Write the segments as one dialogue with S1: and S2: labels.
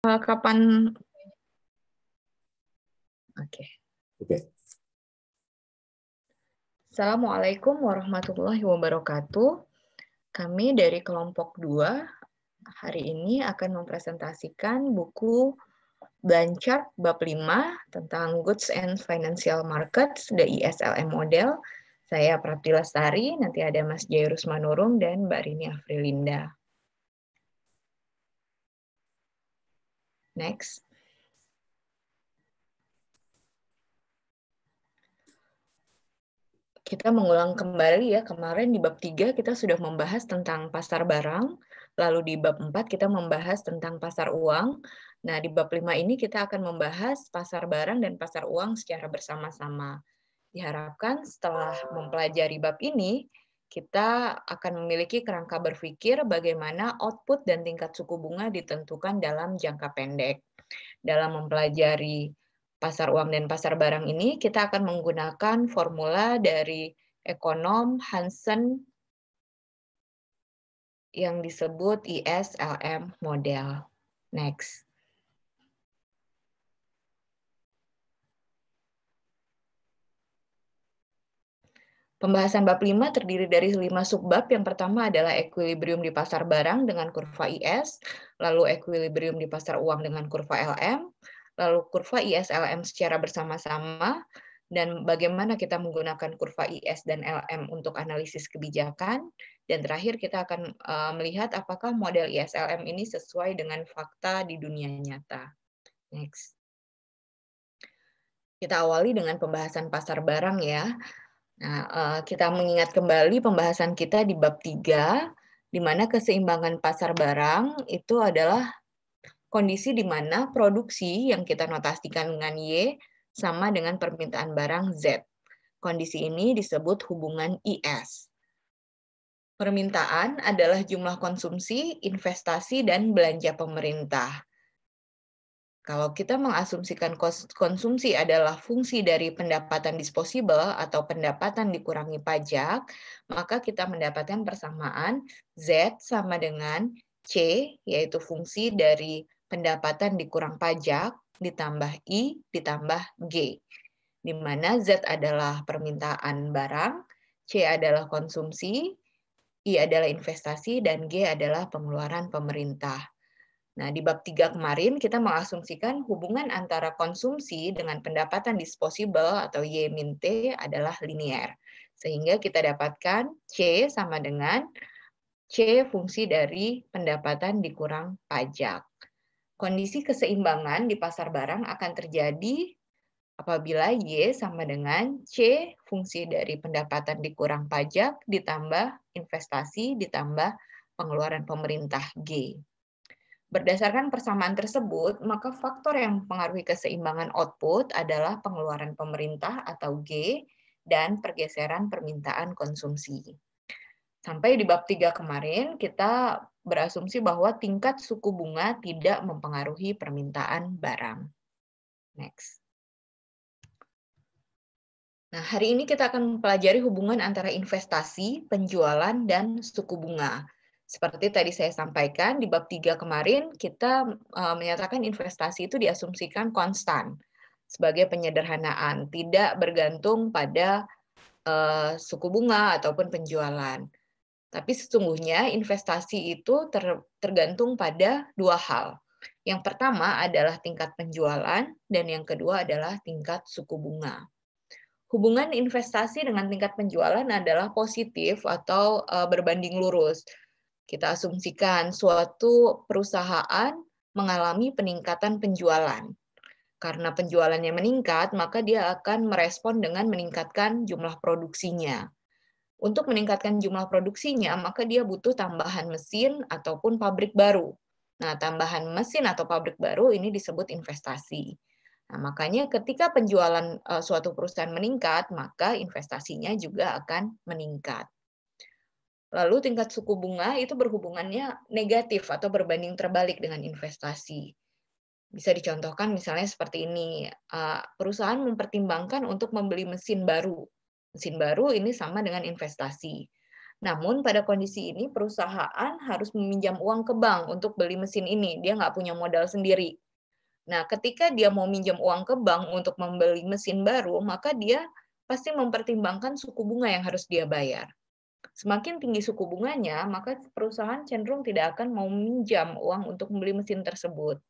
S1: Kapan? Oke. Assalamualaikum warahmatullahi wabarakatuh. Kami dari kelompok 2 hari ini akan mempresentasikan buku Blanchard bab 5 tentang Goods and Financial Markets, the ISLM Model. Saya Prapti Lestari, nanti ada Mas Jairus Manurung dan Mbak Rini Afrilinda. Next. Kita mengulang kembali ya, kemarin di bab 3 kita sudah membahas tentang pasar barang, lalu di bab 4 kita membahas tentang pasar uang. Nah, di bab 5 ini kita akan membahas pasar barang dan pasar uang secara bersama-sama. Diharapkan setelah mempelajari bab ini, kita akan memiliki kerangka berpikir bagaimana output dan tingkat suku bunga ditentukan dalam jangka pendek. Dalam mempelajari pasar uang dan pasar barang ini, kita akan menggunakan formula dari ekonom Hansen yang disebut ISLM model. Next. Pembahasan bab 5 terdiri dari 5 subbab. Yang pertama adalah equilibrium di pasar barang dengan kurva IS, lalu equilibrium di pasar uang dengan kurva LM, lalu kurva ISLM secara bersama-sama, dan bagaimana kita menggunakan kurva IS dan LM untuk analisis kebijakan. Dan terakhir kita akan melihat apakah model ISLM ini sesuai dengan fakta di dunia nyata. Next. Kita awali dengan pembahasan pasar barang ya. Nah, kita mengingat kembali pembahasan kita di bab 3, di mana keseimbangan pasar barang itu adalah kondisi di mana produksi yang kita notasikan dengan Y sama dengan permintaan barang Z. Kondisi ini disebut hubungan IS. Permintaan adalah jumlah konsumsi, investasi, dan belanja pemerintah. Kalau kita mengasumsikan konsumsi adalah fungsi dari pendapatan disposable atau pendapatan dikurangi pajak, maka kita mendapatkan persamaan Z sama dengan C, yaitu fungsi dari pendapatan dikurang pajak, ditambah I, ditambah G. Di mana Z adalah permintaan barang, C adalah konsumsi, I adalah investasi, dan G adalah pengeluaran pemerintah. Nah, di bab 3 kemarin kita mengasumsikan hubungan antara konsumsi dengan pendapatan disposable atau Y min T adalah linear. Sehingga kita dapatkan C sama dengan C fungsi dari pendapatan dikurang pajak. Kondisi keseimbangan di pasar barang akan terjadi apabila Y sama dengan C fungsi dari pendapatan dikurang pajak ditambah investasi ditambah pengeluaran pemerintah G. Berdasarkan persamaan tersebut, maka faktor yang mempengaruhi keseimbangan output adalah pengeluaran pemerintah atau G dan pergeseran permintaan konsumsi. Sampai di bab 3 kemarin, kita berasumsi bahwa tingkat suku bunga tidak mempengaruhi permintaan barang. Next. Nah, hari ini kita akan mempelajari hubungan antara investasi, penjualan, dan suku bunga. Seperti tadi saya sampaikan, di bab 3 kemarin kita menyatakan investasi itu diasumsikan konstan sebagai penyederhanaan, tidak bergantung pada suku bunga ataupun penjualan. Tapi sesungguhnya investasi itu tergantung pada 2 hal. Yang pertama adalah tingkat penjualan, dan yang kedua adalah tingkat suku bunga. Hubungan investasi dengan tingkat penjualan adalah positif atau berbanding lurus. Kita asumsikan suatu perusahaan mengalami peningkatan penjualan. Karena penjualannya meningkat, maka dia akan merespon dengan meningkatkan jumlah produksinya. Untuk meningkatkan jumlah produksinya, maka dia butuh tambahan mesin ataupun pabrik baru. Nah, tambahan mesin atau pabrik baru ini disebut investasi. Nah, makanya ketika penjualan suatu perusahaan meningkat, maka investasinya juga akan meningkat. Lalu tingkat suku bunga itu berhubungannya negatif atau berbanding terbalik dengan investasi. Bisa dicontohkan misalnya seperti ini, perusahaan mempertimbangkan untuk membeli mesin baru. Mesin baru ini sama dengan investasi. Namun pada kondisi ini perusahaan harus meminjam uang ke bank untuk beli mesin ini, dia nggak punya modal sendiri. Nah, ketika dia mau minjam uang ke bank untuk membeli mesin baru, maka dia pasti mempertimbangkan suku bunga yang harus dia bayar. Semakin tinggi suku bunganya, maka perusahaan cenderung tidak akan mau meminjam uang untuk membeli mesin tersebut.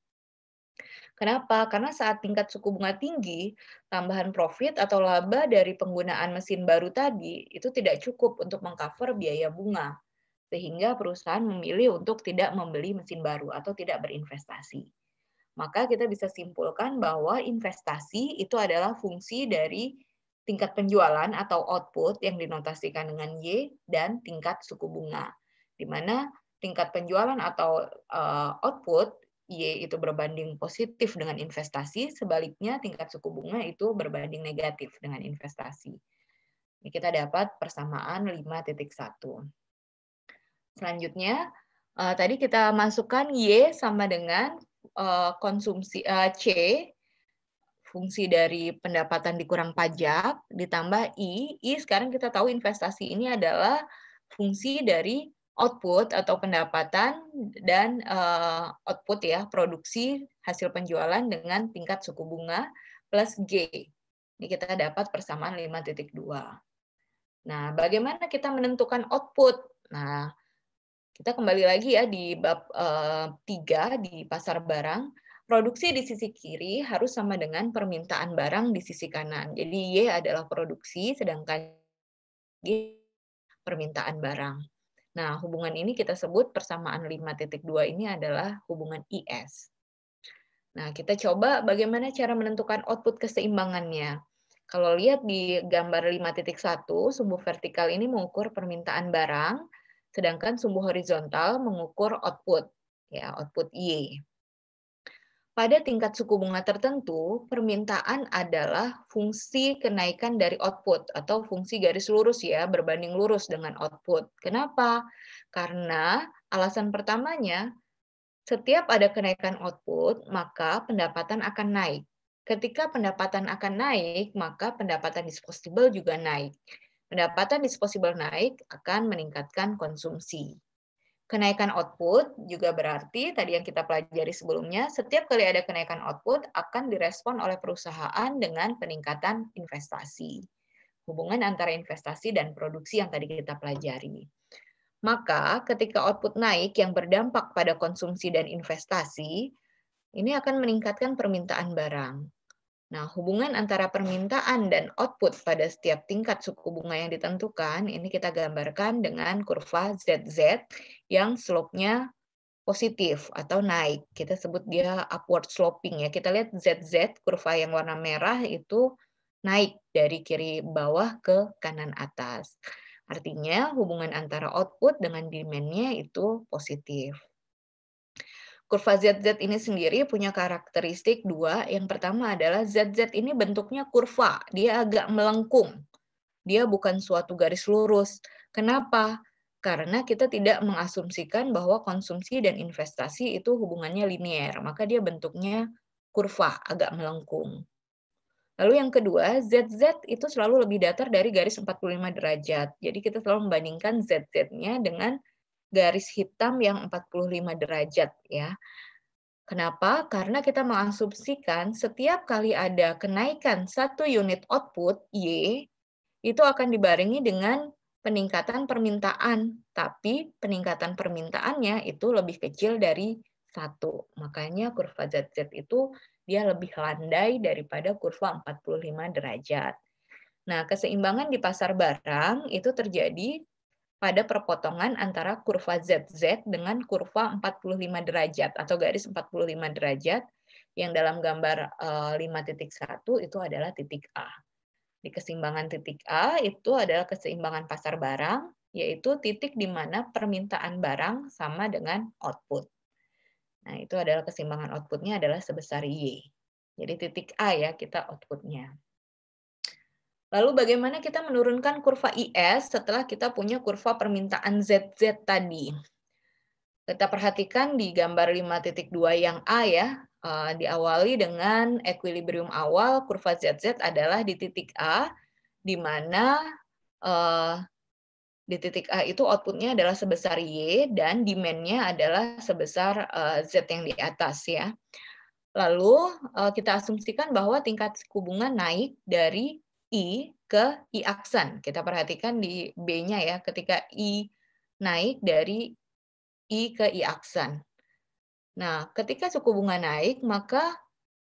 S1: Kenapa? Karena saat tingkat suku bunga tinggi, tambahan profit atau laba dari penggunaan mesin baru tadi itu tidak cukup untuk mengcover biaya bunga, sehingga perusahaan memilih untuk tidak membeli mesin baru atau tidak berinvestasi. Maka kita bisa simpulkan bahwa investasi itu adalah fungsi dari tingkat penjualan atau output yang dinotasikan dengan Y dan tingkat suku bunga. Di mana tingkat penjualan atau output Y itu berbanding positif dengan investasi, sebaliknya tingkat suku bunga itu berbanding negatif dengan investasi. Ini kita dapat persamaan 5.1. Selanjutnya, tadi kita masukkan Y sama dengan konsumsi C, fungsi dari pendapatan dikurang pajak, ditambah I sekarang kita tahu investasi ini adalah fungsi dari output atau pendapatan dan output ya, produksi hasil penjualan dengan tingkat suku bunga plus G. Ini kita dapat persamaan 5.2. Nah, bagaimana kita menentukan output? Nah, kita kembali lagi ya di bab 3 di pasar barang. Produksi di sisi kiri harus sama dengan permintaan barang di sisi kanan. Jadi Y adalah produksi, sedangkan G permintaan barang. Nah, hubungan ini kita sebut persamaan 5.2 ini adalah hubungan IS. Nah, kita coba bagaimana cara menentukan output keseimbangannya. Kalau lihat di gambar 5.1, sumbu vertikal ini mengukur permintaan barang, sedangkan sumbu horizontal mengukur output, ya, output Y. Pada tingkat suku bunga tertentu, permintaan adalah fungsi kenaikan dari output atau fungsi garis lurus ya, berbanding lurus dengan output. Kenapa? Karena alasan pertamanya, setiap ada kenaikan output, maka pendapatan akan naik. Ketika pendapatan akan naik, maka pendapatan disposable juga naik. Pendapatan disposable naik akan meningkatkan konsumsi. Kenaikan output juga berarti, tadi yang kita pelajari sebelumnya, setiap kali ada kenaikan output akan direspon oleh perusahaan dengan peningkatan investasi. Hubungan antara investasi dan produksi yang tadi kita pelajari. Maka ketika output naik yang berdampak pada konsumsi dan investasi, ini akan meningkatkan permintaan barang. Nah, hubungan antara permintaan dan output pada setiap tingkat suku bunga yang ditentukan, ini kita gambarkan dengan kurva ZZ yang slope-nya positif atau naik. Kita sebut dia upward sloping ya. Kita lihat ZZ, kurva yang warna merah itu naik dari kiri bawah ke kanan atas. Artinya hubungan antara output dengan demand-nya itu positif. Kurva ZZ ini sendiri punya karakteristik dua. Yang pertama adalah ZZ ini bentuknya kurva, dia agak melengkung. Dia bukan suatu garis lurus. Kenapa? Karena kita tidak mengasumsikan bahwa konsumsi dan investasi itu hubungannya linier, maka dia bentuknya kurva, agak melengkung. Lalu yang kedua, ZZ itu selalu lebih datar dari garis 45 derajat. Jadi kita selalu membandingkan ZZ-nya dengan garis hitam yang 45 derajat ya. Kenapa? Karena kita mengasumsikan setiap kali ada kenaikan 1 unit output Y, itu akan dibarengi dengan peningkatan permintaan, tapi peningkatan permintaannya itu lebih kecil dari 1. Makanya kurva ZZ itu dia lebih landai daripada kurva 45 derajat. Nah, keseimbangan di pasar barang itu terjadi pada perpotongan antara kurva ZZ dengan kurva 45 derajat atau garis 45 derajat yang dalam gambar 5.1 itu adalah titik A. Di keseimbangan titik A itu adalah keseimbangan pasar barang, yaitu titik di mana permintaan barang sama dengan output. Nah, itu adalah keseimbangan outputnya adalah sebesar Y. Jadi titik A ya kita outputnya. Lalu bagaimana kita menurunkan kurva IS setelah kita punya kurva permintaan ZZ tadi? Kita perhatikan di gambar 5.2 yang A ya, diawali dengan equilibrium awal kurva ZZ adalah di titik A, di mana Di titik A itu output-nya adalah sebesar Y dan demand-nya adalah sebesar Z yang di atas ya. Lalu kita asumsikan bahwa tingkat suku bunga naik dari I ke I aksen. Kita perhatikan di B-nya ya, ketika I naik dari I ke I aksen. Nah, ketika suku bunga naik, maka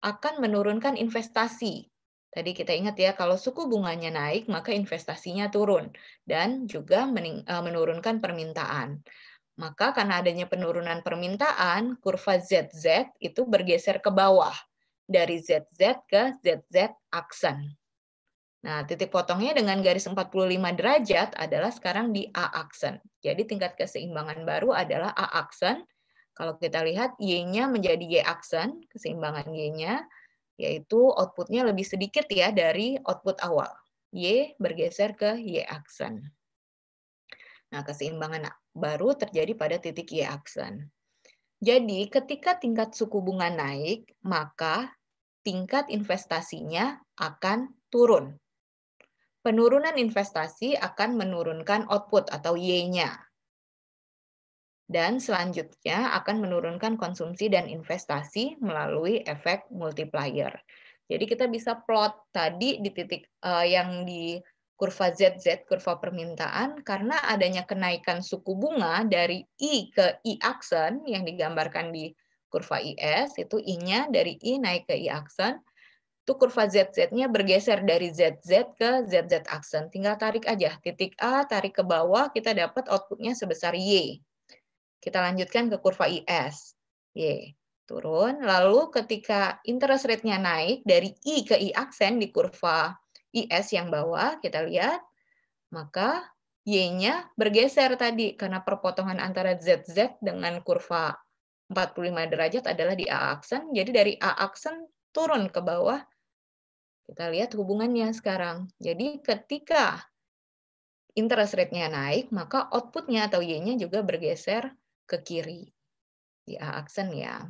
S1: akan menurunkan investasi. Tadi kita ingat ya, kalau suku bunganya naik, maka investasinya turun dan juga menurunkan permintaan. Maka karena adanya penurunan permintaan, kurva ZZ itu bergeser ke bawah dari ZZ ke ZZ aksen. Nah, titik potongnya dengan garis 45 derajat adalah sekarang di A aksen. Jadi tingkat keseimbangan baru adalah A aksen. Kalau kita lihat Y-nya menjadi Y aksen, keseimbangan Y-nya, yaitu output-nya lebih sedikit ya dari output awal. Y bergeser ke Y aksen. Nah, keseimbangan baru terjadi pada titik Y aksen. Jadi, ketika tingkat suku bunga naik, maka tingkat investasinya akan turun. Penurunan investasi akan menurunkan output atau Y-nya. Dan selanjutnya akan menurunkan konsumsi dan investasi melalui efek multiplier. Jadi kita bisa plot tadi di titik yang di kurva ZZ, kurva permintaan, karena adanya kenaikan suku bunga dari I ke I aksen yang digambarkan di kurva IS, itu I-nya dari I naik ke I aksen, itu kurva ZZ-nya bergeser dari ZZ ke ZZ aksen. Tinggal tarik aja, titik A tarik ke bawah, kita dapat output-nya sebesar Y. Kita lanjutkan ke kurva IS. Y turun. Lalu ketika interest rate-nya naik dari I ke I aksen di kurva IS yang bawah, kita lihat, maka Y-nya bergeser tadi karena perpotongan antara ZZ dengan kurva 45 derajat adalah di A aksen. Jadi dari A aksen turun ke bawah. Kita lihat hubungannya sekarang. Jadi ketika interest rate-nya naik, maka output-nya atau Y-nya juga bergeser ke kiri. Di A aksen ya.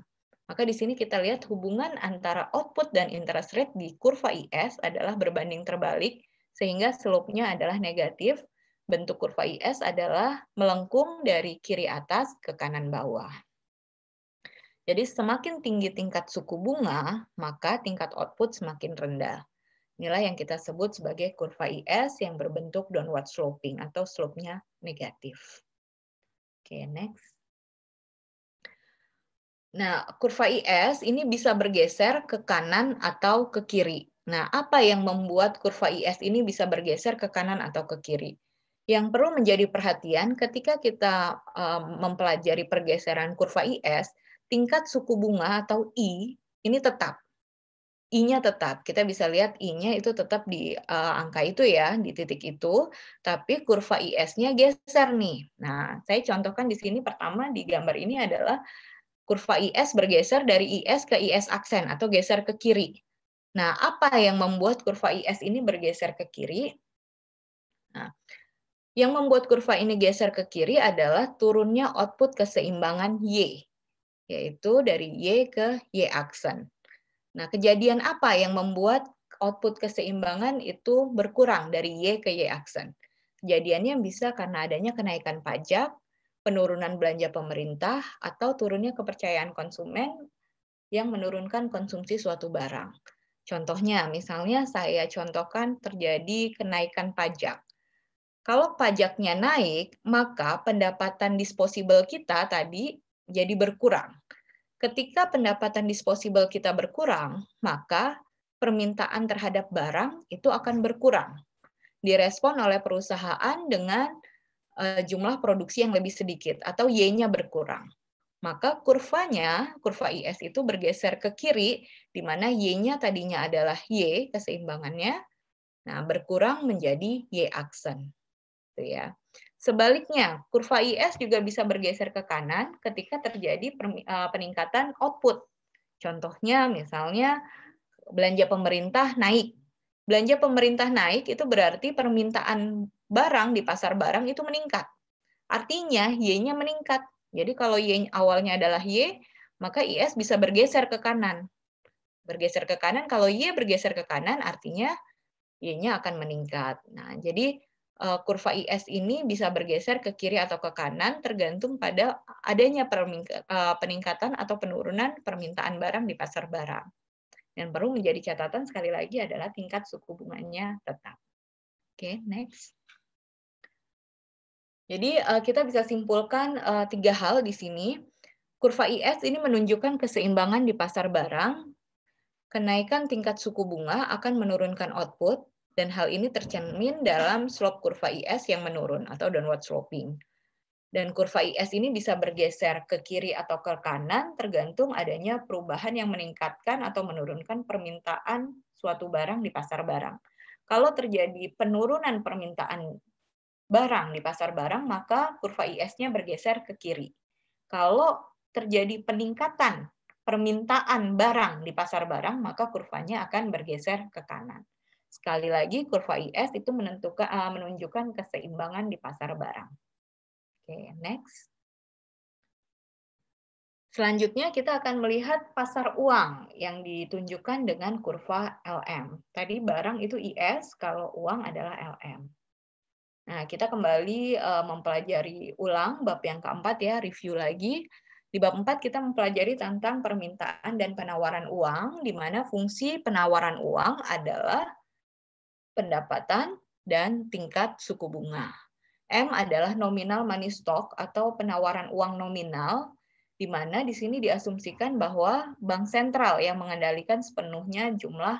S1: Maka di sini kita lihat hubungan antara output dan interest rate di kurva IS adalah berbanding terbalik, sehingga slope-nya adalah negatif. Bentuk kurva IS adalah melengkung dari kiri atas ke kanan bawah. Jadi semakin tinggi tingkat suku bunga, maka tingkat output semakin rendah. Inilah yang kita sebut sebagai kurva IS yang berbentuk downward sloping atau slope-nya negatif. Oke, next. Nah, kurva IS ini bisa bergeser ke kanan atau ke kiri. Nah, apa yang membuat kurva IS ini bisa bergeser ke kanan atau ke kiri? Yang perlu menjadi perhatian ketika kita mempelajari pergeseran kurva IS, tingkat suku bunga atau I ini tetap. I-nya tetap. Kita bisa lihat I-nya itu tetap di angka itu ya, di titik itu, tapi kurva IS-nya geser nih. Nah, saya contohkan di sini pertama di gambar ini adalah kurva IS bergeser dari IS ke IS aksen atau geser ke kiri. Nah, apa yang membuat kurva IS ini bergeser ke kiri? Nah, yang membuat kurva ini geser ke kiri adalah turunnya output keseimbangan Y, yaitu dari Y ke Y aksen. Nah, kejadian apa yang membuat output keseimbangan itu berkurang dari Y ke Y aksen? Kejadiannya bisa karena adanya kenaikan pajak, penurunan belanja pemerintah, atau turunnya kepercayaan konsumen yang menurunkan konsumsi suatu barang. Contohnya, misalnya saya contohkan terjadi kenaikan pajak. Kalau pajaknya naik, maka pendapatan disposable kita tadi jadi berkurang. Ketika pendapatan disposable kita berkurang, maka permintaan terhadap barang itu akan berkurang. Direspon oleh perusahaan dengan jumlah produksi yang lebih sedikit atau Y-nya berkurang. Maka kurvanya, kurva IS itu bergeser ke kiri, di mana Y-nya tadinya adalah Y, keseimbangannya, nah berkurang menjadi Y aksen. Gitu ya. Sebaliknya, kurva IS juga bisa bergeser ke kanan ketika terjadi peningkatan output. Contohnya misalnya belanja pemerintah naik. Belanja pemerintah naik itu berarti permintaan barang di pasar barang itu meningkat. Artinya Y-nya meningkat. Jadi kalau Y awalnya adalah Y, maka IS bisa bergeser ke kanan. Bergeser ke kanan, kalau Y bergeser ke kanan artinya Y-nya akan meningkat. Nah, jadi kurva IS ini bisa bergeser ke kiri atau ke kanan tergantung pada adanya peningkatan atau penurunan permintaan barang di pasar barang. Dan perlu menjadi catatan sekali lagi adalah tingkat suku bunganya tetap. Oke, next. Jadi kita bisa simpulkan 3 hal di sini. Kurva IS ini menunjukkan keseimbangan di pasar barang. Kenaikan tingkat suku bunga akan menurunkan output, dan hal ini tercermin dalam slope kurva IS yang menurun atau downward sloping. Dan kurva IS ini bisa bergeser ke kiri atau ke kanan tergantung adanya perubahan yang meningkatkan atau menurunkan permintaan suatu barang di pasar barang. Kalau terjadi penurunan permintaan barang di pasar barang, maka kurva IS-nya bergeser ke kiri. Kalau terjadi peningkatan permintaan barang di pasar barang, maka kurvanya akan bergeser ke kanan. Sekali lagi, kurva IS itu menunjukkan keseimbangan di pasar barang. Oke, next. Selanjutnya kita akan melihat pasar uang yang ditunjukkan dengan kurva LM. Tadi barang itu IS, kalau uang adalah LM. Nah, kita kembali mempelajari ulang bab yang keempat ya, review lagi. Di bab 4 kita mempelajari tentang permintaan dan penawaran uang, di mana fungsi penawaran uang adalah pendapatan dan tingkat suku bunga. M adalah nominal money stock atau penawaran uang nominal, di mana di sini diasumsikan bahwa bank sentral yang mengendalikan sepenuhnya jumlah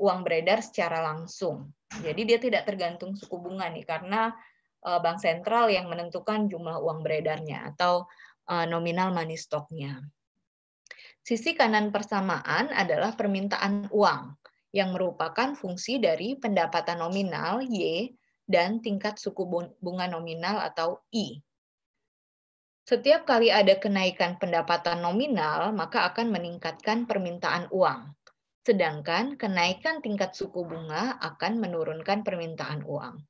S1: uang beredar secara langsung. Jadi dia tidak tergantung suku bunga nih, karena bank sentral yang menentukan jumlah uang beredarnya atau nominal money stock-nya. Sisi kanan persamaan adalah permintaan uang, yang merupakan fungsi dari pendapatan nominal Y dan tingkat suku bunga nominal atau I. Setiap kali ada kenaikan pendapatan nominal, maka akan meningkatkan permintaan uang. Sedangkan kenaikan tingkat suku bunga akan menurunkan permintaan uang.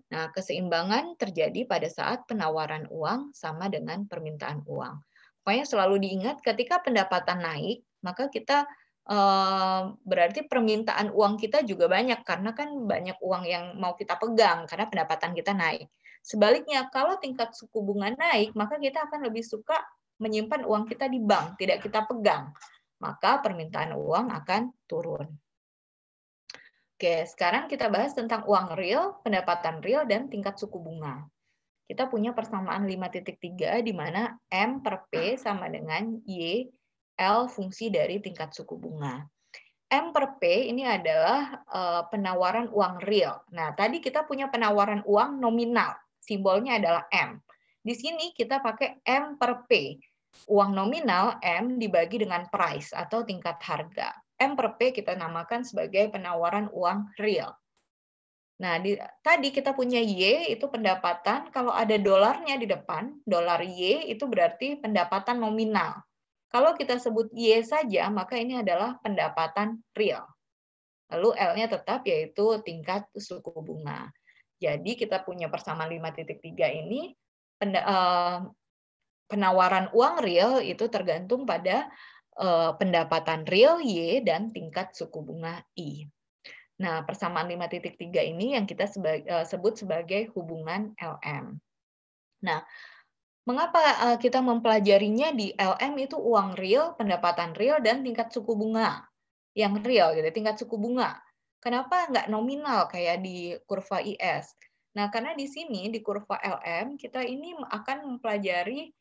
S1: Nah, keseimbangan terjadi pada saat penawaran uang sama dengan permintaan uang. Pokoknya selalu diingat ketika pendapatan naik, maka kita berarti permintaan uang kita juga banyak, karena kan banyak uang yang mau kita pegang karena pendapatan kita naik. Sebaliknya, kalau tingkat suku bunga naik, maka kita akan lebih suka menyimpan uang kita di bank, tidak kita pegang. Maka permintaan uang akan turun. Oke, sekarang kita bahas tentang uang real, pendapatan real, dan tingkat suku bunga. Kita punya persamaan 5.3 di mana M per P sama dengan Y, L fungsi dari tingkat suku bunga. M per P ini adalah penawaran uang real. Nah, tadi kita punya penawaran uang nominal, simbolnya adalah M. Di sini kita pakai M per P. Uang nominal M dibagi dengan price atau tingkat harga. M per P kita namakan sebagai penawaran uang real. Nah, tadi kita punya Y itu pendapatan, kalau ada dolarnya di depan, dolar Y itu berarti pendapatan nominal. Kalau kita sebut Y saja, maka ini adalah pendapatan real. Lalu L-nya tetap yaitu tingkat suku bunga. Jadi kita punya persamaan 5.3 ini, penawaran uang real itu tergantung pada pendapatan real Y dan tingkat suku bunga I. Nah, persamaan 5.3 ini yang kita sebut sebagai hubungan LM. Nah, mengapa kita mempelajarinya di LM itu uang real, pendapatan real, dan tingkat suku bunga yang real, gitu, tingkat suku bunga. Kenapa nggak nominal kayak di kurva IS? Nah, karena di sini di kurva LM kita ini akan mempelajari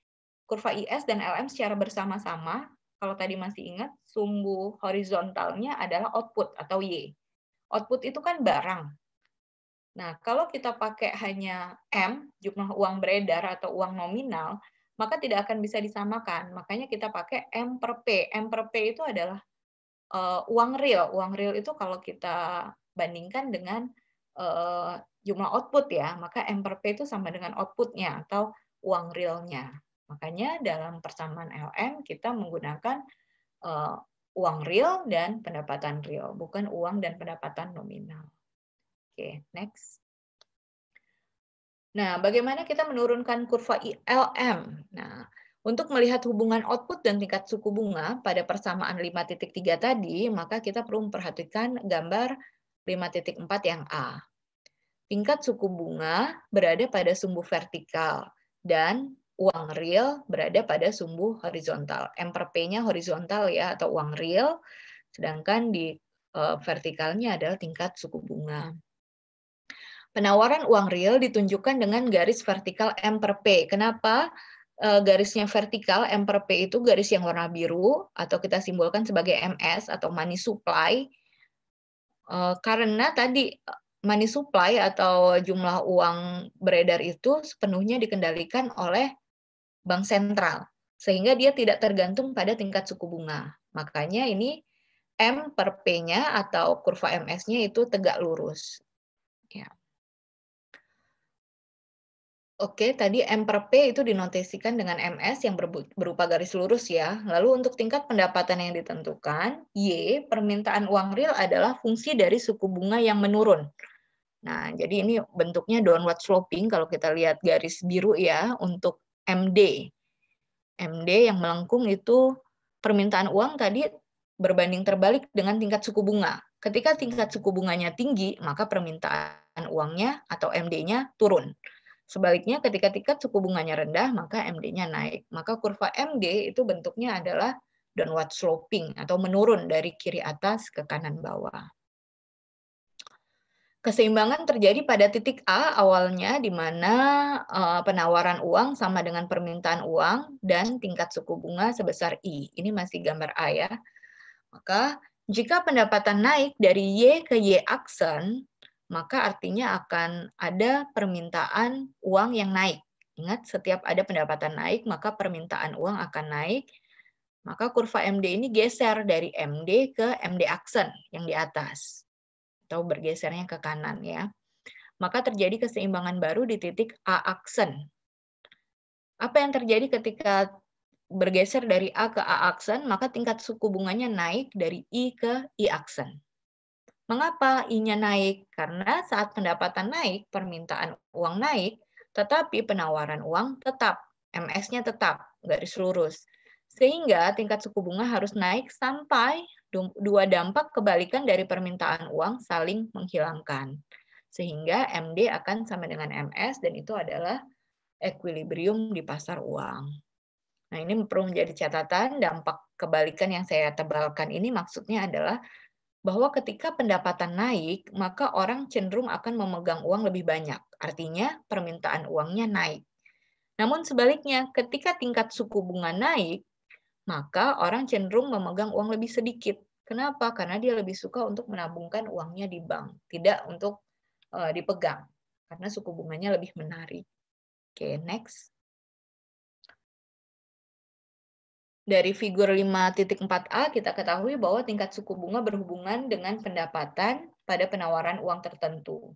S1: kurva IS dan LM secara bersama-sama. Kalau tadi masih ingat, sumbu horizontalnya adalah output atau Y. Output itu kan barang. Nah, kalau kita pakai hanya M, jumlah uang beredar atau uang nominal, maka tidak akan bisa disamakan. Makanya kita pakai M per P. M per P itu adalah uang real. Uang real itu kalau kita bandingkan dengan jumlah output ya, maka M per P itu sama dengan outputnya atau uang realnya. Makanya dalam persamaan LM kita menggunakan uang real dan pendapatan real, bukan uang dan pendapatan nominal. Oke, next. Nah, bagaimana kita menurunkan kurva ILM? Nah, untuk melihat hubungan output dan tingkat suku bunga pada persamaan 5.3 tadi, maka kita perlu memperhatikan gambar 5.4 yang A. tingkat suku bunga berada pada sumbu vertikal dan uang real berada pada sumbu horizontal. M per P-nya horizontal ya, atau uang real, sedangkan di vertikalnya adalah tingkat suku bunga. Penawaran uang real ditunjukkan dengan garis vertikal M per P. Kenapa garisnya vertikal? M per P itu garis yang warna biru, atau kita simbolkan sebagai MS atau money supply. Karena tadi money supply atau jumlah uang beredar itu sepenuhnya dikendalikan oleh bank sentral, sehingga dia tidak tergantung pada tingkat suku bunga. Makanya ini M per P-nya atau kurva MS-nya itu tegak lurus. Ya. Oke, tadi M per P itu dinotasikan dengan MS yang berupa garis lurus ya. Lalu untuk tingkat pendapatan yang ditentukan, Y, permintaan uang real adalah fungsi dari suku bunga yang menurun. Nah, jadi ini bentuknya downward sloping kalau kita lihat garis biru ya untuk MD. MD yang melengkung itu permintaan uang tadi berbanding terbalik dengan tingkat suku bunga. Ketika tingkat suku bunganya tinggi, maka permintaan uangnya atau MD-nya turun. Sebaliknya ketika tingkat suku bunganya rendah, maka MD-nya naik. Maka kurva MD itu bentuknya adalah downward sloping atau menurun dari kiri atas ke kanan bawah. Keseimbangan terjadi pada titik A awalnya, di mana penawaran uang sama dengan permintaan uang dan tingkat suku bunga sebesar I. Ini masih gambar A ya. Maka jika pendapatan naik dari Y ke Y aksen, maka artinya akan ada permintaan uang yang naik. Ingat, setiap ada pendapatan naik, maka permintaan uang akan naik. Maka kurva MD ini geser dari MD ke MD aksen yang di atas, atau bergesernya ke kanan ya. Maka terjadi keseimbangan baru di titik A aksen. Apa yang terjadi ketika bergeser dari A ke A aksen, maka tingkat suku bunganya naik dari I ke I aksen. Mengapa I-nya naik? Karena saat pendapatan naik, permintaan uang naik, tetapi penawaran uang tetap, MS-nya tetap, garis lurus. Sehingga tingkat suku bunga harus naik sampai dua dampak kebalikan dari permintaan uang saling menghilangkan. Sehingga MD akan sama dengan MS, dan itu adalah equilibrium di pasar uang. Nah, ini perlu menjadi catatan. Dampak kebalikan yang saya tebalkan ini maksudnya adalah bahwa ketika pendapatan naik, maka orang cenderung akan memegang uang lebih banyak. Artinya permintaan uangnya naik. Namun sebaliknya, ketika tingkat suku bunga naik, maka orang cenderung memegang uang lebih sedikit. Kenapa? Karena dia lebih suka untuk menabungkan uangnya di bank, tidak untuk dipegang, karena suku bunganya lebih menarik. Oke, next. Dari figur 5.4a kita ketahui bahwa tingkat suku bunga berhubungan dengan pendapatan pada penawaran uang tertentu.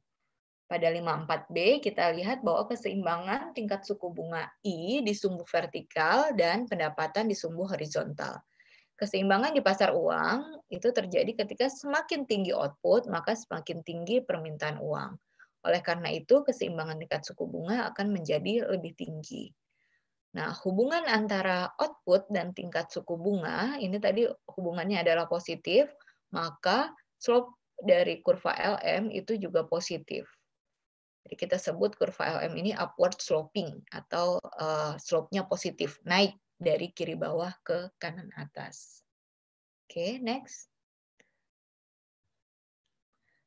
S1: Pada 54b kita lihat bahwa keseimbangan tingkat suku bunga I di sumbu vertikal dan pendapatan di sumbu horizontal. Keseimbangan di pasar uang itu terjadi ketika semakin tinggi output, maka semakin tinggi permintaan uang. Oleh karena itu, keseimbangan tingkat suku bunga akan menjadi lebih tinggi. Nah, hubungan antara output dan tingkat suku bunga, ini tadi hubungannya adalah positif, maka slope dari kurva LM itu juga positif. Jadi kita sebut kurva LM ini upward sloping, atau slope-nya positif, naik dari kiri bawah ke kanan atas. Oke, next.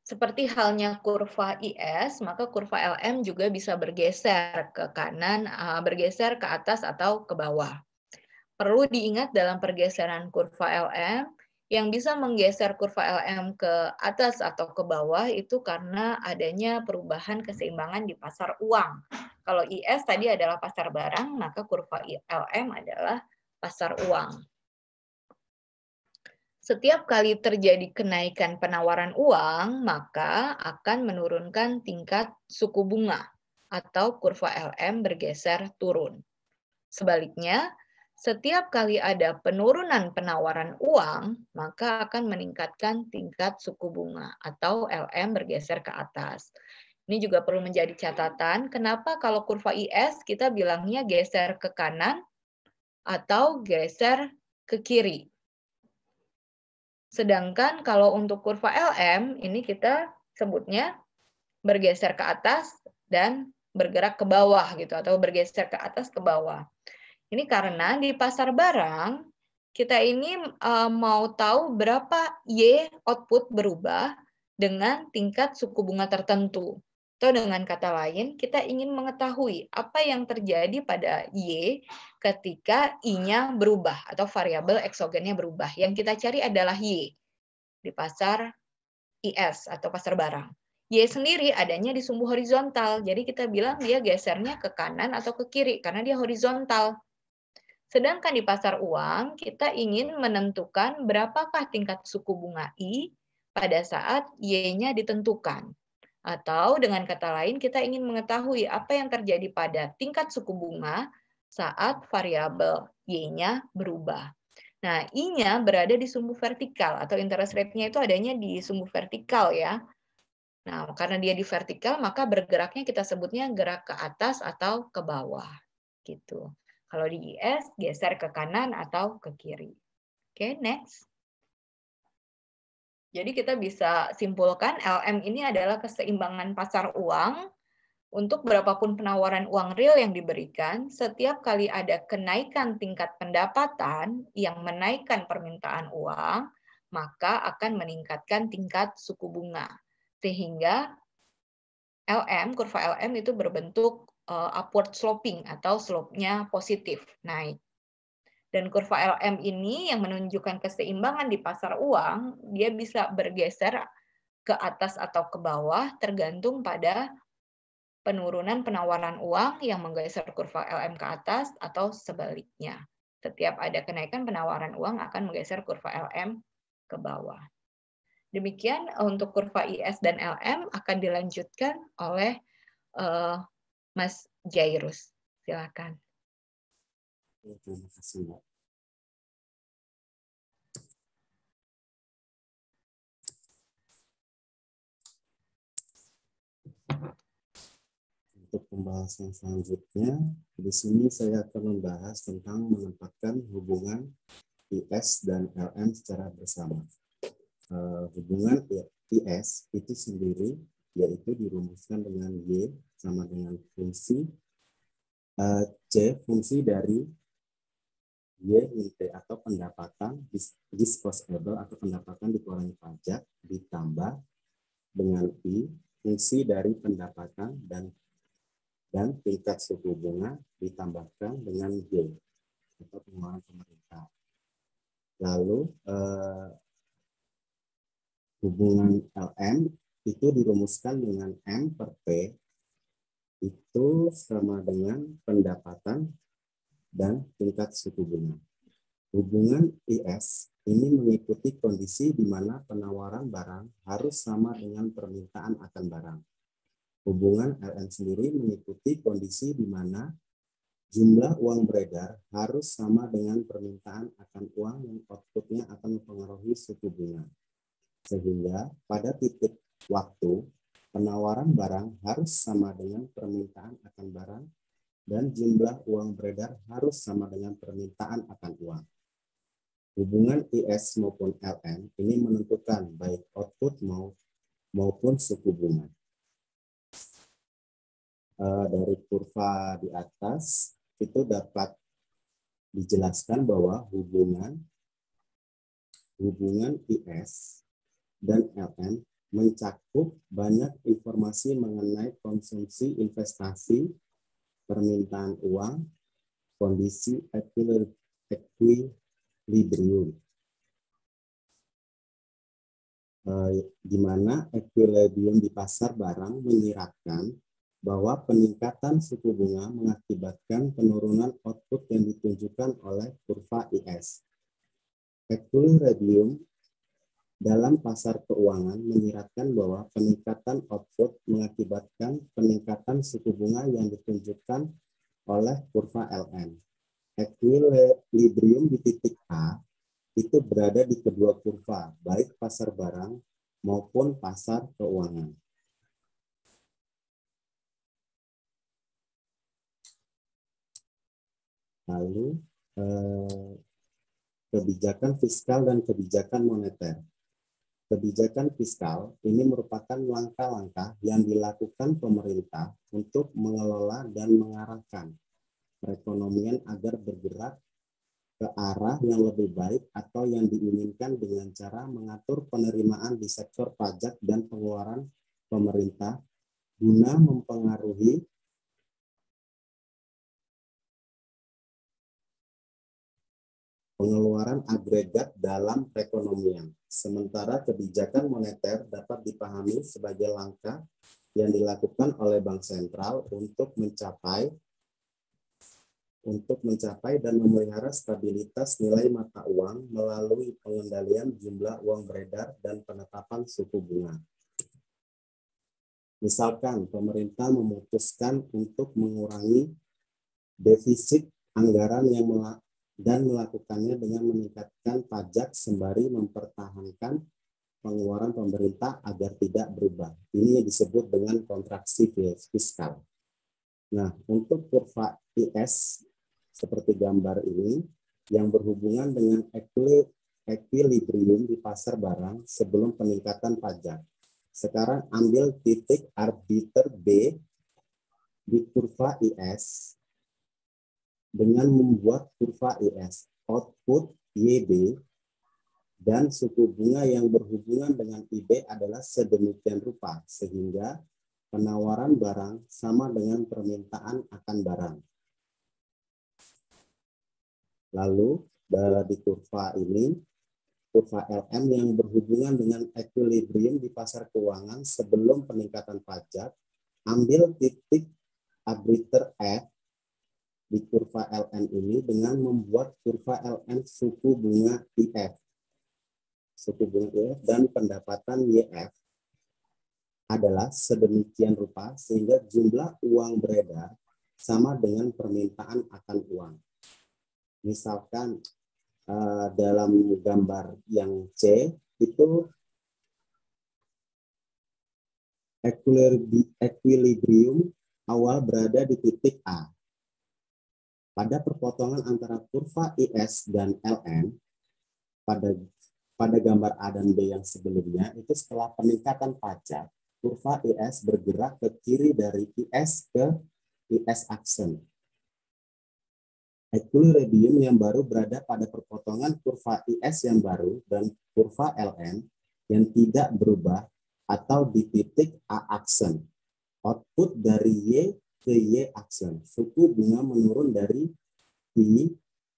S1: Seperti halnya kurva IS, maka kurva LM juga bisa bergeser ke kanan, bergeser ke atas atau ke bawah. Perlu diingat dalam pergeseran kurva LM, yang bisa menggeser kurva LM ke atas atau ke bawah itu karena adanya perubahan keseimbangan di pasar uang. Kalau IS tadi adalah pasar barang, maka kurva LM adalah pasar uang. Setiap kali terjadi kenaikan penawaran uang, maka akan menurunkan tingkat suku bunga atau kurva LM bergeser turun. Sebaliknya, setiap kali ada penurunan penawaran uang, maka akan meningkatkan tingkat suku bunga atau LM bergeser ke atas. Ini juga perlu menjadi catatan, kenapa kalau kurva IS kita bilangnya geser ke kanan atau geser ke kiri. Sedangkan kalau untuk kurva LM, ini kita sebutnya bergeser ke atas dan bergerak ke bawah gitu, atau bergeser ke atas ke bawah. Ini karena di pasar barang kita ini mau tahu berapa Y output berubah dengan tingkat suku bunga tertentu. Atau dengan kata lain, kita ingin mengetahui apa yang terjadi pada Y ketika I-nya berubah atau variabel eksogennya berubah. Yang kita cari adalah Y di pasar IS atau pasar barang. Y sendiri adanya di sumbu horizontal, jadi kita bilang dia gesernya ke kanan atau ke kiri karena dia horizontal. Sedangkan di pasar uang, kita ingin menentukan berapakah tingkat suku bunga I pada saat Y-nya ditentukan. Atau dengan kata lain, kita ingin mengetahui apa yang terjadi pada tingkat suku bunga saat variabel Y-nya berubah. Nah, I-nya berada di sumbu vertikal, atau interest rate-nya itu adanya di sumbu vertikal ya. Nah, karena dia di vertikal, maka bergeraknya kita sebutnya gerak ke atas atau ke bawah. Gitu. Kalau di IS, geser ke kanan atau ke kiri. Oke, next. Jadi kita bisa simpulkan LM ini adalah keseimbangan pasar uang untuk berapapun penawaran uang real yang diberikan, setiap kali ada kenaikan tingkat pendapatan yang menaikkan permintaan uang, maka akan meningkatkan tingkat suku bunga. Sehingga LM, kurva LM itu berbentuk upward sloping atau slope-nya positif, naik. Dan kurva LM ini yang menunjukkan keseimbangan di pasar uang, dia bisa bergeser ke atas atau ke bawah tergantung pada penurunan penawaran uang yang menggeser kurva LM ke atas atau sebaliknya. Setiap ada kenaikan penawaran uang akan menggeser kurva LM ke bawah. Demikian untuk kurva IS dan LM akan dilanjutkan oleh Mas Jairus. Silakan.
S2: Terima kasih, Mbak. Untuk pembahasan selanjutnya, di sini saya akan membahas tentang menempatkan hubungan IS dan LM secara bersama. Hubungan IS itu sendiri yaitu dirumuskan dengan Y sama dengan fungsi C, fungsi dari Y min T atau pendapatan disposable atau pendapatan dikurangi pajak ditambah dengan I, fungsi dari pendapatan dan tingkat suku bunga ditambahkan dengan Y atau pengeluaran pemerintah. Lalu hubungan LM itu dirumuskan dengan M per P itu sama dengan pendapatan dan tingkat suku bunga. Hubungan IS ini mengikuti kondisi di mana penawaran barang harus sama dengan permintaan akan barang. Hubungan LM sendiri mengikuti kondisi di mana jumlah uang beredar harus sama dengan permintaan akan uang yang outputnya akan mempengaruhi suku bunga. Sehingga pada titik waktu, penawaran barang harus sama dengan permintaan akan barang dan jumlah uang beredar harus sama dengan permintaan akan uang. Hubungan IS maupun LM ini menentukan baik output maupun suku bunga. Dari kurva di atas itu dapat dijelaskan bahwa hubungan IS dan LM mencakup banyak informasi mengenai konsumsi investasi, permintaan uang, kondisi equilibrium, di mana equilibrium di pasar barang menyiratkan bahwa peningkatan suku bunga mengakibatkan penurunan output yang ditunjukkan oleh kurva IS. Equilibrium dalam pasar keuangan menyiratkan bahwa peningkatan output mengakibatkan peningkatan suku bunga yang ditunjukkan oleh kurva LM. Equilibrium di titik A itu berada di kedua kurva, baik pasar barang maupun pasar keuangan. Lalu kebijakan fiskal dan kebijakan moneter. kebijakan fiskal ini merupakan langkah-langkah yang dilakukan pemerintah untuk mengelola dan mengarahkan perekonomian agar bergerak ke arah yang lebih baik atau yang diinginkan dengan cara mengatur penerimaan di sektor pajak dan pengeluaran pemerintah guna mempengaruhi pengeluaran agregat dalam perekonomian. Sementara kebijakan moneter dapat dipahami sebagai langkah yang dilakukan oleh bank sentral untuk mencapai dan memelihara stabilitas nilai mata uang melalui pengendalian jumlah uang beredar dan penetapan suku bunga. Misalkan pemerintah memutuskan untuk mengurangi defisit anggaran dan melakukannya dengan meningkatkan pajak sembari mempertahankan pengeluaran pemerintah agar tidak berubah. Ini yang disebut dengan kontraksi fiskal. Nah, untuk kurva IS seperti gambar ini yang berhubungan dengan equilibrium di pasar barang sebelum peningkatan pajak. Sekarang ambil titik arbiter B di kurva IS dengan membuat kurva IS, output YB, dan suku bunga yang berhubungan dengan IB adalah sedemikian rupa, sehingga penawaran barang sama dengan permintaan akan barang. Lalu, di kurva ini, kurva LM yang berhubungan dengan equilibrium di pasar keuangan sebelum peningkatan pajak, ambil titik arbiter F di kurva LN ini dengan membuat kurva LN suku bunga IF. Suku bunga IF dan pendapatan YF adalah sedemikian rupa sehingga jumlah uang beredar sama dengan permintaan akan uang. Misalkan dalam gambar yang C itu equilibrium awal berada di titik A. Pada perpotongan antara kurva IS dan LN, pada gambar A dan B yang sebelumnya, itu setelah peningkatan pajak, kurva IS bergerak ke kiri dari IS ke IS aksen. Equilibrium yang baru berada pada perpotongan kurva IS yang baru dan kurva LN yang tidak berubah atau di titik A aksen. Output dari Y ke Y aksen. Suku bunga menurun dari I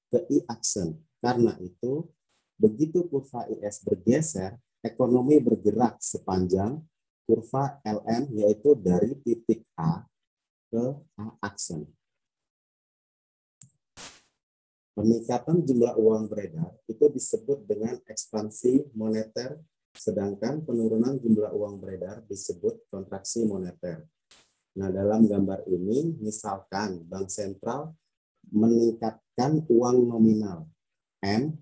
S2: ke I aksen. Karena itu, begitu kurva IS bergeser, ekonomi bergerak sepanjang kurva LN, yaitu dari titik A ke A aksen. Peningkatan jumlah uang beredar itu disebut dengan ekspansi moneter, sedangkan penurunan jumlah uang beredar disebut kontraksi moneter. Nah, dalam gambar ini, misalkan bank sentral meningkatkan uang nominal M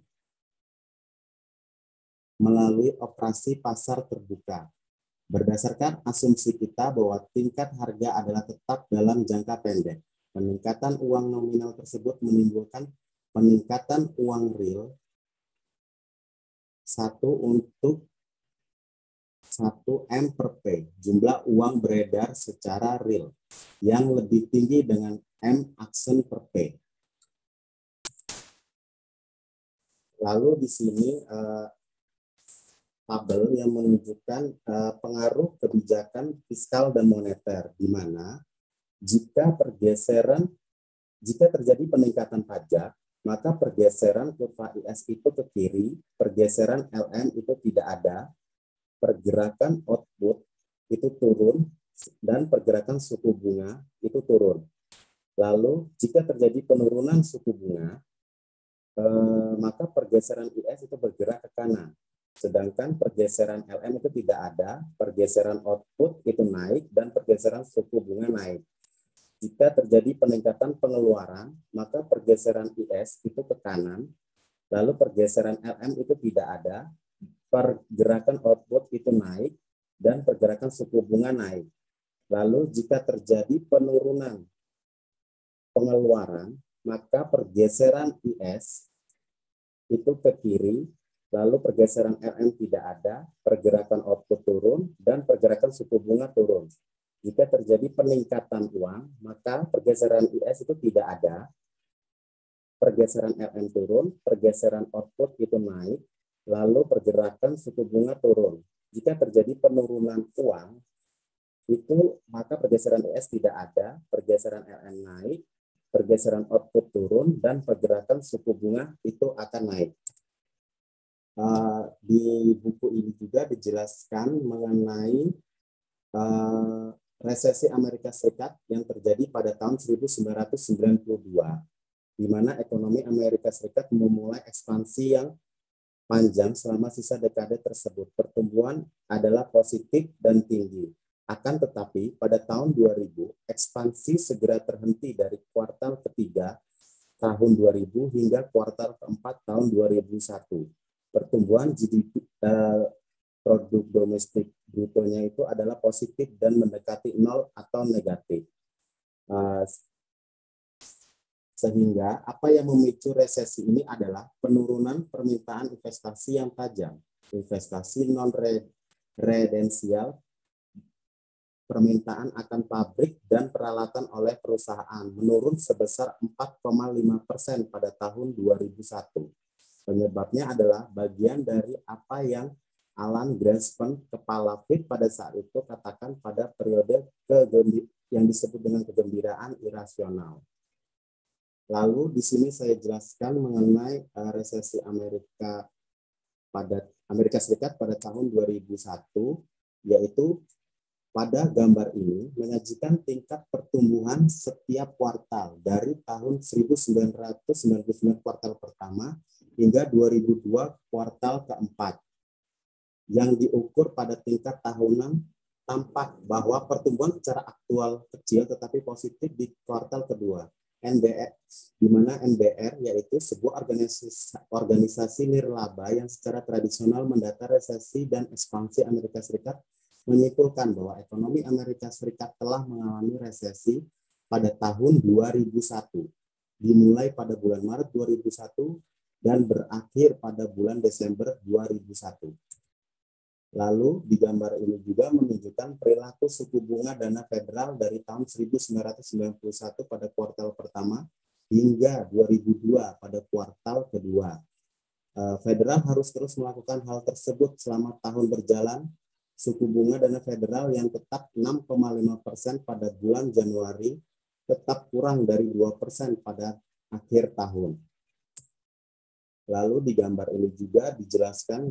S2: melalui operasi pasar terbuka. Berdasarkan asumsi kita bahwa tingkat harga adalah tetap dalam jangka pendek. Peningkatan uang nominal tersebut menimbulkan peningkatan uang real 1 untuk 1 M per P, jumlah uang beredar secara real, yang lebih tinggi dengan M aksen per P. Lalu di sini tabel yang menunjukkan pengaruh kebijakan fiskal dan moneter, di mana jika terjadi peningkatan pajak, maka pergeseran kurva IS itu ke kiri, pergeseran LM itu tidak ada, pergerakan output itu turun, dan pergerakan suku bunga itu turun. Lalu, jika terjadi penurunan suku bunga, maka pergeseran IS itu bergerak ke kanan. Sedangkan pergeseran LM itu tidak ada, pergeseran output itu naik, dan pergeseran suku bunga naik. Jika terjadi peningkatan pengeluaran, maka pergeseran IS itu ke kanan, lalu pergeseran LM itu tidak ada, pergerakan output itu naik, dan pergerakan suku bunga naik. Lalu jika terjadi penurunan pengeluaran, maka pergeseran IS itu ke kiri, lalu pergeseran LM tidak ada, pergerakan output turun, dan pergerakan suku bunga turun. Jika terjadi peningkatan uang, maka pergeseran IS itu tidak ada, pergeseran LM turun, pergeseran output itu naik, lalu pergerakan suku bunga turun. Jika terjadi penurunan uang, itu maka pergeseran IS tidak ada, pergeseran LM naik, pergeseran output turun, dan pergerakan suku bunga itu akan naik. Di buku ini juga dijelaskan mengenai resesi Amerika Serikat yang terjadi pada tahun 1992, di mana ekonomi Amerika Serikat memulai ekspansi yang panjang selama sisa dekade tersebut. Pertumbuhan adalah positif dan tinggi. Akan tetapi, pada tahun 2000, ekspansi segera terhenti dari kuartal ketiga tahun 2000 hingga kuartal keempat tahun 2001. Pertumbuhan GDP produk domestik brutonya itu adalah positif dan mendekati nol atau negatif. Sehingga apa yang memicu resesi ini adalah penurunan permintaan investasi yang tajam, investasi non-redensial, permintaan akan pabrik dan peralatan oleh perusahaan menurun sebesar 4,5% pada tahun 2001. Penyebabnya adalah bagian dari apa yang Alan Greenspan, kepala Fed pada saat itu, katakan pada periode yang disebut dengan kegembiraan irasional. Lalu di sini saya jelaskan mengenai resesi Amerika Serikat pada tahun 2001, yaitu pada gambar ini menyajikan tingkat pertumbuhan setiap kuartal dari tahun 1999 kuartal pertama hingga 2002 kuartal keempat. Yang diukur pada tingkat tahunan, tampak bahwa pertumbuhan secara aktual kecil tetapi positif di kuartal kedua. NBR, di mana NBR yaitu sebuah organisasi nirlaba yang secara tradisional mendata resesi dan ekspansi Amerika Serikat, menyimpulkan bahwa ekonomi Amerika Serikat telah mengalami resesi pada tahun 2001, dimulai pada bulan Maret 2001 dan berakhir pada bulan Desember 2001. Lalu di gambar ini juga menunjukkan perilaku suku bunga dana federal dari tahun 1991 pada kuartal pertama hingga 2002 pada kuartal kedua. Federal harus terus melakukan hal tersebut selama tahun berjalan. Suku bunga dana federal yang tetap 6,5% pada bulan Januari tetap kurang dari 2% pada akhir tahun. Lalu di gambar ini juga dijelaskan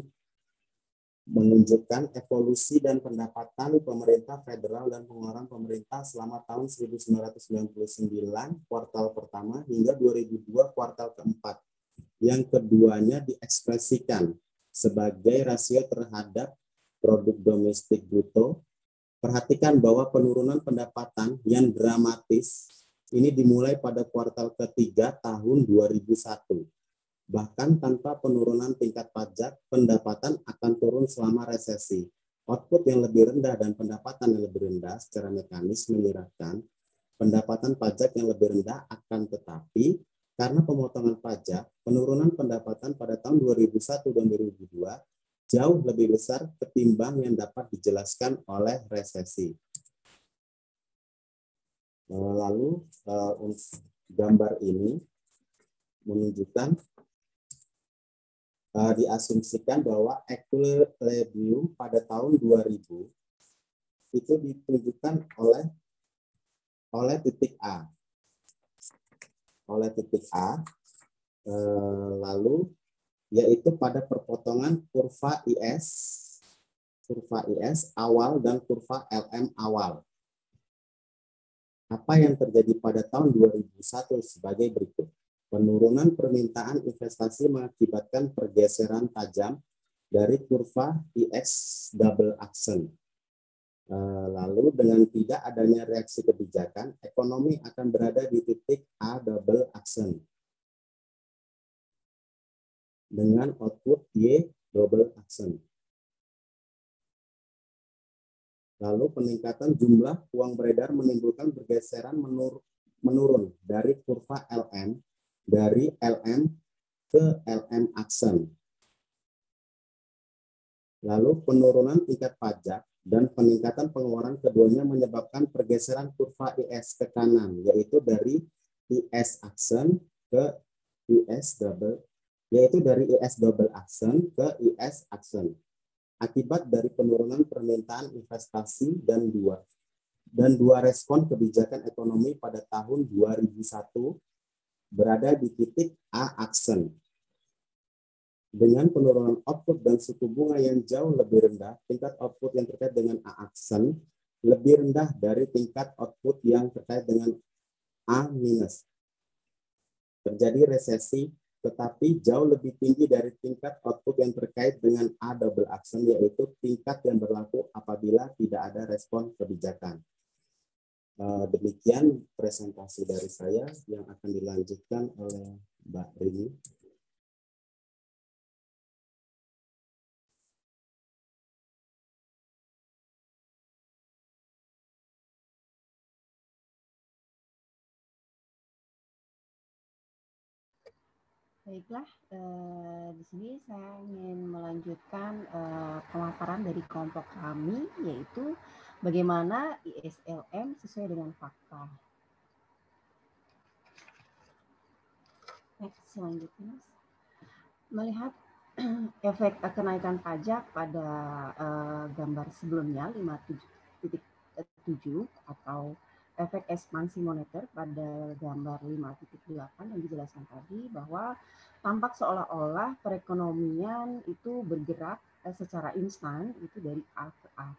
S2: menunjukkan evolusi dan pendapatan pemerintah federal dan pengeluaran pemerintah selama tahun 1999 kuartal pertama hingga 2002 kuartal keempat. Yang keduanya diekspresikan sebagai rasio terhadap produk domestik bruto. Perhatikan bahwa penurunan pendapatan yang dramatis ini dimulai pada kuartal ketiga tahun 2001. Bahkan tanpa penurunan tingkat pajak, pendapatan akan turun selama resesi. Output yang lebih rendah dan pendapatan yang lebih rendah secara mekanis menyerahkan pendapatan pajak yang lebih rendah, akan tetapi karena pemotongan pajak, penurunan pendapatan pada tahun 2001 dan 2002 jauh lebih besar ketimbang yang dapat dijelaskan oleh resesi. Lalu gambar ini menunjukkan diasumsikan bahwa equilibrium pada tahun 2000 itu ditunjukkan oleh titik A. Lalu yaitu pada perpotongan kurva IS awal dan kurva LM awal. Apa yang terjadi pada tahun 2001 sebagai berikut. Penurunan permintaan investasi mengakibatkan pergeseran tajam dari kurva IX double action. Lalu dengan tidak adanya reaksi kebijakan, ekonomi akan berada di titik A double action dengan output Y double action. Lalu peningkatan jumlah uang beredar menimbulkan pergeseran menurun dari kurva LM, dari LM ke LM action. Lalu penurunan tingkat pajak dan peningkatan pengeluaran keduanya menyebabkan pergeseran kurva IS ke kanan, yaitu dari IS aksen ke IS double, yaitu dari IS double aksen ke IS aksen. Akibat dari penurunan permintaan investasi dan dua respon kebijakan ekonomi pada tahun 2001 berada di titik A aksen. Dengan penurunan output dan suku bunga yang jauh lebih rendah, tingkat output yang terkait dengan A aksen lebih rendah dari tingkat output yang terkait dengan A minus. Terjadi resesi, tetapi jauh lebih tinggi dari tingkat output yang terkait dengan A double aksen, yaitu tingkat yang berlaku apabila tidak ada respon kebijakan. Demikian presentasi dari saya yang akan dilanjutkan oleh Mbak Rini.
S3: Baiklah, di sini saya ingin melanjutkan pemaparan dari kelompok kami, yaitu bagaimana ISLM sesuai dengan fakta. Selanjutnya, melihat efek kenaikan pajak pada gambar sebelumnya 5.7 atau efek ekspansi moneter pada gambar 5.8 yang dijelaskan tadi, bahwa tampak seolah-olah perekonomian itu bergerak secara instan itu dari A ke A.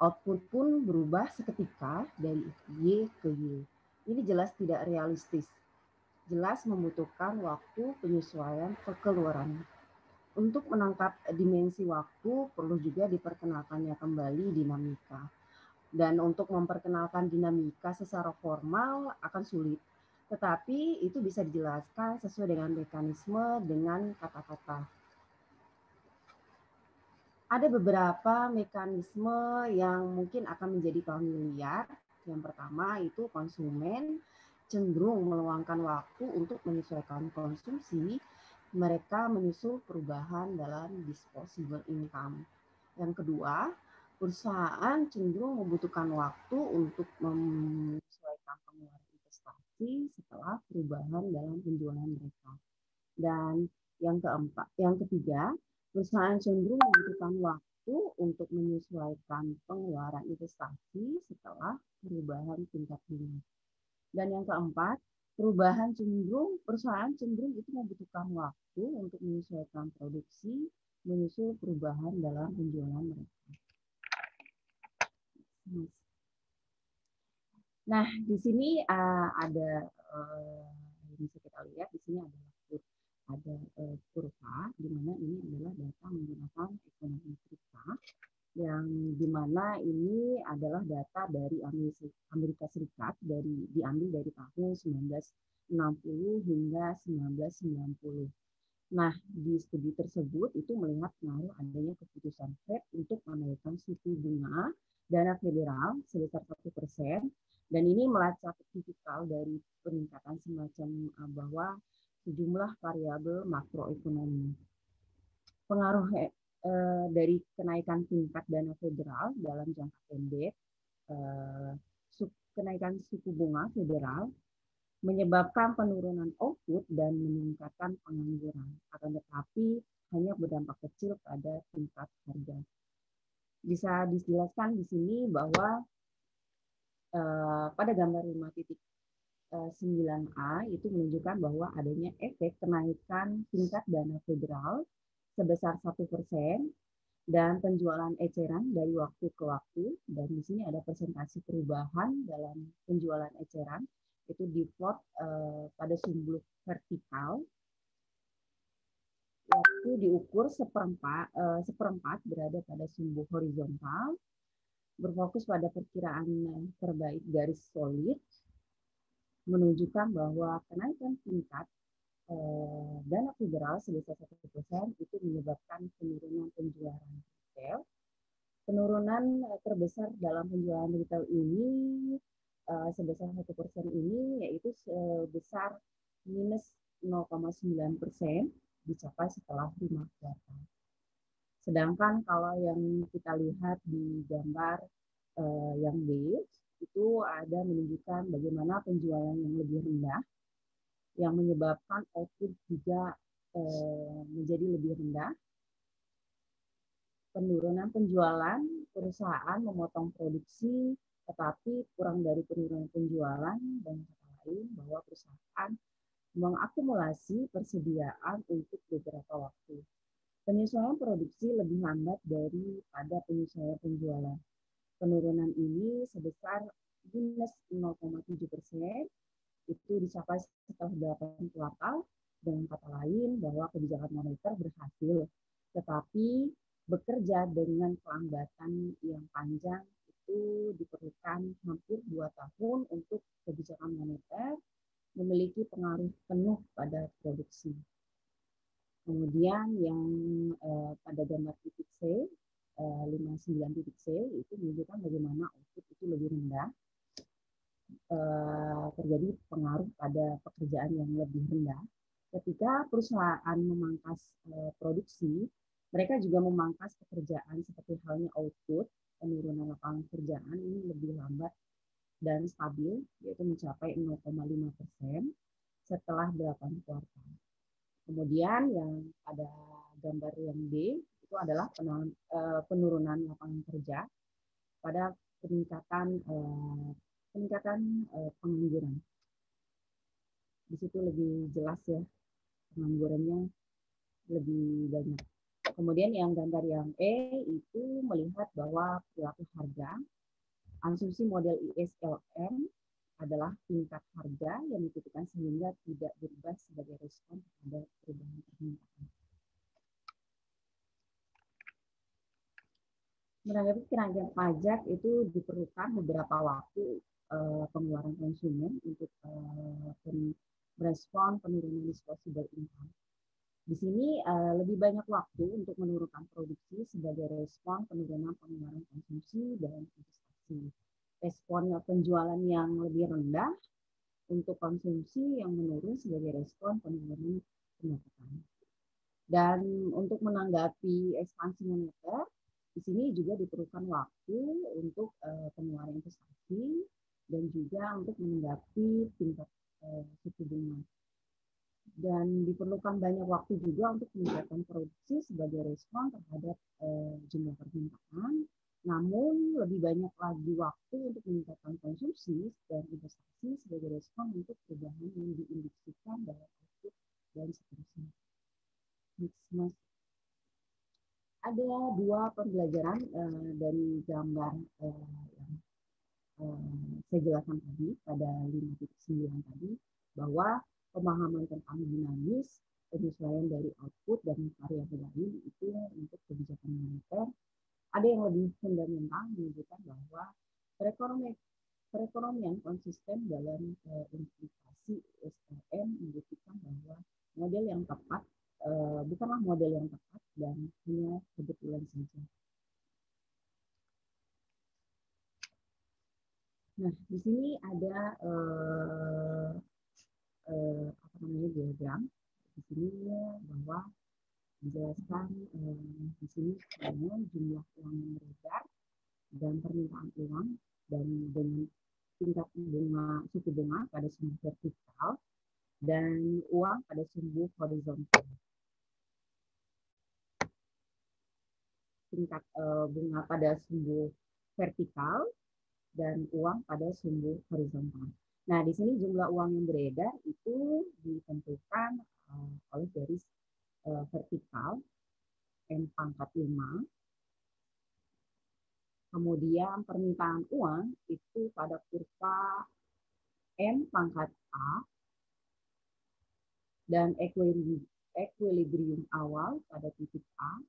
S3: Output pun berubah seketika dari Y ke Y. Ini jelas tidak realistis. Jelas membutuhkan waktu penyesuaian kekeluaran. Untuk menangkap dimensi waktu perlu juga diperkenalkannya kembali dinamika. Dan untuk memperkenalkan dinamika secara formal akan sulit. Tetapi itu bisa dijelaskan sesuai dengan mekanisme dengan kata-kata. Ada beberapa mekanisme yang mungkin akan menjadi familiar. Yang pertama itu konsumen cenderung meluangkan waktu untuk menyesuaikan konsumsi. Mereka menyusul perubahan dalam disposable income. Yang kedua, perusahaan cenderung membutuhkan waktu untuk menyesuaikan pengeluaran investasi setelah perubahan dalam penjualan mereka. Dan yang ketiga, perusahaan cenderung membutuhkan waktu untuk menyesuaikan pengeluaran investasi setelah perubahan tingkat bunga. Dan yang keempat, perusahaan cenderung itu membutuhkan waktu untuk menyesuaikan produksi menyusul perubahan dalam penjualan mereka. Nah, di sini ada bisa kita lihat di sini ada kurva di mana ini adalah data menggunakan ekonomi kita, yang di mana ini adalah data dari Amerika Serikat diambil dari tahun 1960 hingga 1990. Nah, di studi tersebut itu melihat pengaruh adanya keputusan Fed untuk menaikkan suku bunga dana federal sebesar 1%, dan ini melacak tipikal dari peningkatan semacam bahwa sejumlah variabel makroekonomi. Pengaruh dari kenaikan tingkat dana federal dalam jangka pendek, kenaikan suku bunga federal menyebabkan penurunan output dan meningkatkan pengangguran, akan tetapi hanya berdampak kecil pada tingkat harga. Bisa dijelaskan di sini bahwa pada gambar 5.9a itu menunjukkan bahwa adanya efek kenaikan tingkat dana federal sebesar 1% dan penjualan eceran dari waktu ke waktu, dan di sini ada presentasi perubahan dalam penjualan eceran itu diplot pada sumbu vertikal. Waktu diukur seperempat berada pada sumbu horizontal, berfokus pada perkiraan terbaik garis solid, menunjukkan bahwa kenaikan tingkat dana federal sebesar 1% itu menyebabkan penurunan penjualan retail. Penurunan terbesar dalam penjualan retail ini sebesar 1% ini yaitu sebesar minus 0,9% dicapai setelah 5 kuartal. Sedangkan kalau yang kita lihat di gambar yang B, itu ada menunjukkan bagaimana penjualan yang lebih rendah yang menyebabkan output juga menjadi lebih rendah. Penurunan penjualan, perusahaan memotong produksi, tetapi kurang dari penurunan penjualan, dan kata lain bahwa perusahaan mengakumulasi persediaan untuk beberapa waktu. Penyesuaian produksi lebih lambat daripada penyesuaian penjualan. Penurunan ini sebesar minus 0,7%, itu dicapai setelah 8 kuartal, dengan kata lain bahwa kebijakan moneter berhasil, tetapi bekerja dengan kelambatan yang panjang itu diperlukan hampir 2 tahun untuk kebijakan moneter memiliki pengaruh penuh pada produksi. Kemudian yang pada gambar titik C, 59 titik C, itu menunjukkan bagaimana output itu lebih rendah, terjadi pengaruh pada pekerjaan yang lebih rendah. Ketika perusahaan memangkas produksi, mereka juga memangkas pekerjaan seperti halnya output, penurunan lapangan pekerjaan ini lebih lambat dan stabil, yaitu mencapai 0,5% setelah 8 kuartal. Kemudian yang pada gambar yang D itu adalah penurunan lapangan kerja pada peningkatan pengangguran. Di situ lebih jelas ya, penganggurannya lebih banyak. Kemudian yang gambar yang E itu melihat bahwa perilaku harga, asumsi model ISLM adalah tingkat harga yang ditutupkan sehingga tidak berubah sebagai respon terhadap perubahan permintaan. Menanggapi kenaikan pajak itu diperlukan beberapa waktu pengeluaran konsumen untuk merespon penurunan disposable income. Di sini lebih banyak waktu untuk menurunkan produksi sebagai respon penurunan pengeluaran konsumsi dan investasi. Respon penjualan yang lebih rendah untuk konsumsi yang menurun sebagai respon penurunan pendapatan. Dan untuk menanggapi ekspansi moneter, di sini juga diperlukan waktu untuk pengeluaran investasi dan juga untuk menanggapi tingkat suku bunga. Dan diperlukan banyak waktu juga untuk meningkatkan produksi sebagai respon terhadap jumlah permintaan. Namun lebih banyak lagi waktu untuk meningkatkan konsumsi dan investasi sebagai respon untuk perubahan yang diinduksikan dalam output dan seterusnya. Next. Ada 2 pembelajaran dari gambar yang saya jelaskan tadi pada 5.9 tadi, bahwa pemahaman tentang dinamis, penyesuaian dari output dan variabel lain itu untuk kebijakan moneter. Ada yang lebih fundamental menunjukkan bahwa perekonomian konsisten dalam implementasi SLM membuktikan bahwa model yang tepat bukanlah model yang tepat dan hanya kebetulan saja. Nah, di sini ada diagram di sini bahwa menjelaskan di sini jumlah uang yang beredar dan permintaan uang dan dengan tingkat bunga suku bunga pada sumbu vertikal dan uang pada sumbu horizontal. Tingkat bunga pada sumbu vertikal dan uang pada sumbu horizontal. Nah, di sini jumlah uang yang beredar itu ditentukan oleh garis vertikal N pangkat 5. Kemudian permintaan uang itu pada kurva N pangkat A dan equilibrium awal pada titik A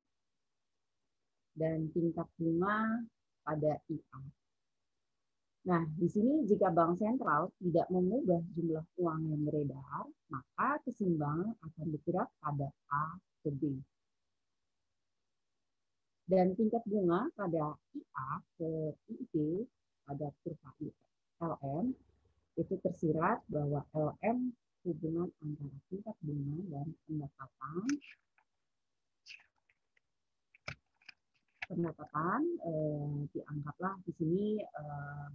S3: dan tingkat bunga pada IA. Nah, di sini jika bank sentral tidak mengubah jumlah uang yang beredar, maka keseimbangan akan bergerak pada A ke B. Dan tingkat bunga pada IA ke IB pada kurva LM itu tersirat bahwa LM hubungan antara tingkat bunga dan pendapatan pendapatan, dianggaplah di sini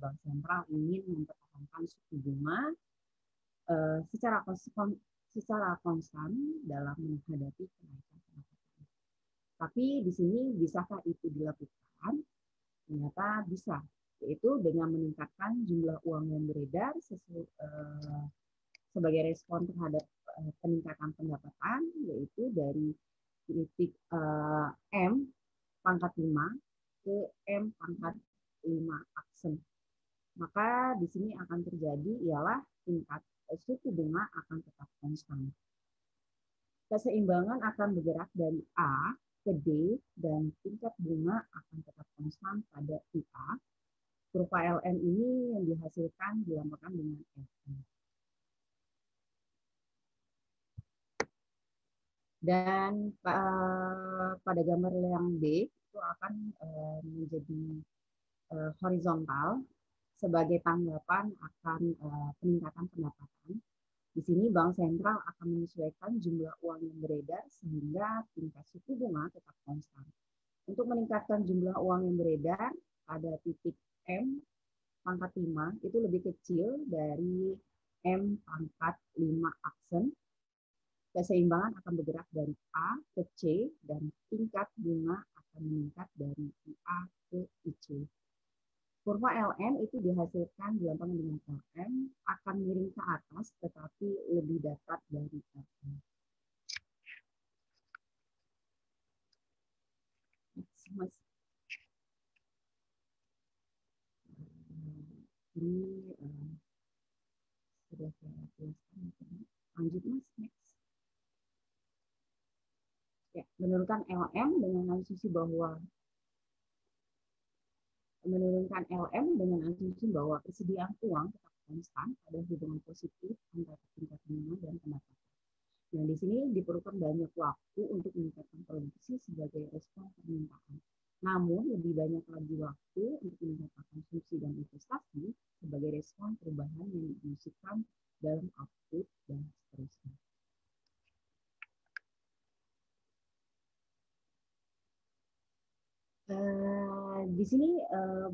S3: Bank Sentral ingin mempertahankan suku bunga secara konstan dalam menghadapi kenaikan pendapatan. Tapi di sini bisakah itu dilakukan? Ternyata bisa, yaitu dengan meningkatkan jumlah uang yang beredar sebagai respon terhadap peningkatan pendapatan, yaitu dari titik M pangkat 5 ke M pangkat 5 aksen. Maka di sini akan terjadi ialah tingkat suku bunga akan tetap konstan. Keseimbangan akan bergerak dari A ke D dan tingkat bunga akan tetap konstan pada IA. Kurva LN ini yang dihasilkan dilambangkan dengan FN. Dan pada gambar yang B itu akan menjadi horizontal sebagai tanggapan akan peningkatan pendapatan. Di sini Bank Sentral akan menyesuaikan jumlah uang yang beredar sehingga tingkat suku bunga tetap konstan. Untuk meningkatkan jumlah uang yang beredar pada titik M pangkat 5 itu lebih kecil dari M pangkat 5 aksen. Keseimbangan akan bergerak dari A ke C dan tingkat bunga akan meningkat dari IA ke IC. Kurva LN itu dihasilkan dilambangkan dengan LM akan miring ke atas tetapi lebih datar dari LN. Ini sudah saya jelaskan. Lanjut Mas, next. Ya, menurunkan LM dengan asumsi bahwa persediaan uang tetap konstan pada hubungan positif antara tingkat bunga dan pendapatan. Nah, di sini diperlukan banyak waktu untuk meningkatkan produksi sebagai respon permintaan. Namun, lebih banyak lagi waktu untuk meningkatkan konsumsi dan investasi sebagai respon perubahan yang diinduksikan dalam output dan seterusnya. Di sini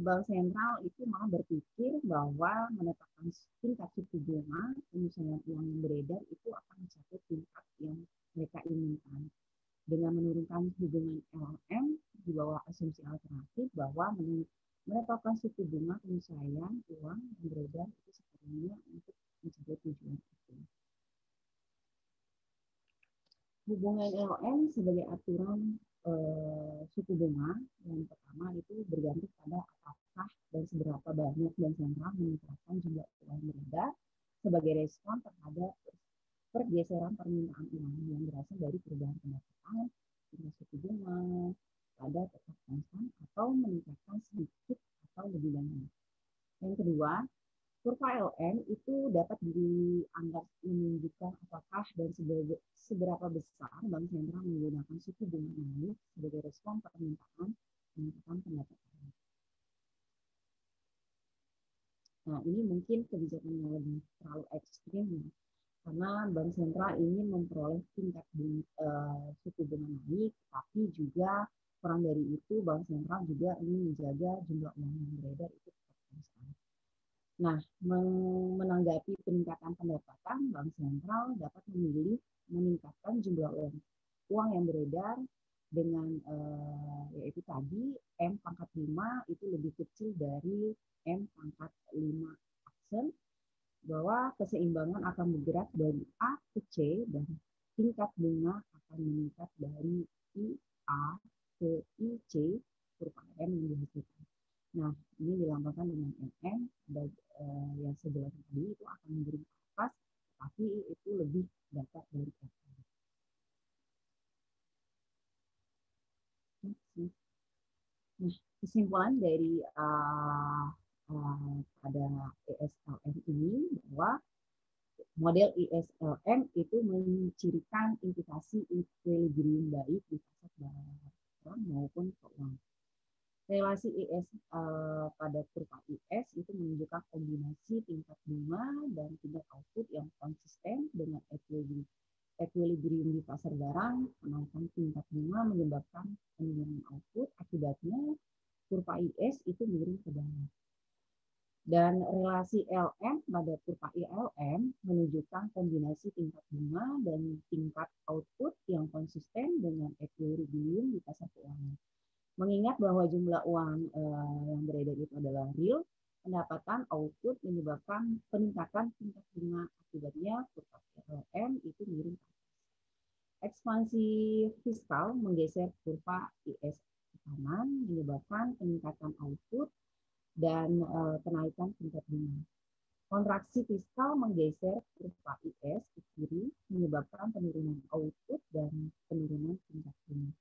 S3: Bank Sentral itu malah berpikir bahwa menetapkan tingkat suku bunga penyusunan uang yang beredar itu akan mencapai tingkat yang mereka inginkan dengan menurunkan hubungan LM di bawah asumsi alternatif bahwa menetapkan suku bunga penyusunan uang yang beredar itu sepenuhnya untuk mencapai tujuan itu. Hubungan LM sebagai aturan suku bunga yang pertama itu bergantung pada apakah dan seberapa banyak Bank Sentral meningkatkan jumlah uang beredar sebagai respon terhadap pergeseran permintaan uang yang berasal dari perubahan pendapatan, tingkat suku bunga pada tetap konstan atau meningkatkan sedikit atau lebih banyak. Yang kedua, kurva LN itu dapat dianggap menunjukkan apakah dan seberapa besar Bank Sentral menggunakan suku bunga naik sebagai respon permintaan peningkatan pendapatan. Nah, ini mungkin kebijakan yang lebih terlalu ekstrim ya, karena Bank Sentral ingin memperoleh tingkat suku bunga naik, tapi juga kurang dari itu Bank Sentral juga ingin menjaga jumlah uang yang beredar itu tetap konstan. Nah, menanggapi peningkatan pendapatan, Bank Sentral dapat memilih meningkatkan jumlah uang yang beredar dengan yaitu tadi M pangkat 5 itu lebih kecil dari M pangkat 5 aksen, bahwa keseimbangan akan bergerak dari A ke C dan tingkat bunga akan meningkat dari IA ke IC kurva M yang dihasilkan. Nah, ini dilambangkan dengan NN, yang sebelah tadi itu akan menjadi ke atas, tapi itu lebih datar dari FN. Nah, kesimpulan dari pada ESLM ini bahwa model ISLM itu mencirikan indikasi equilibrium baik di pasar barang maupun keuangan. Relasi IS pada kurva IS itu menunjukkan kombinasi tingkat bunga dan tingkat output yang konsisten dengan equilibrium equilibrium di pasar barang, kenaikan tingkat bunga menyebabkan penurunan output, akibatnya kurva IS itu miring ke bawah. Dan relasi LM pada kurva ILM menunjukkan kombinasi tingkat bunga dan tingkat output yang konsisten dengan equilibrium di pasar keuangan. Mengingat bahwa jumlah uang yang beredar itu adalah real, pendapatan output menyebabkan peningkatan tingkat bunga, akibatnya kurva ILM itu miring ke atas. Ekspansi fiskal menggeser kurva IS ke kanan, menyebabkan peningkatan output dan kenaikan tingkat bunga. Kontraksi fiskal menggeser kurva IS ke kiri, menyebabkan penurunan output dan penurunan tingkat bunga.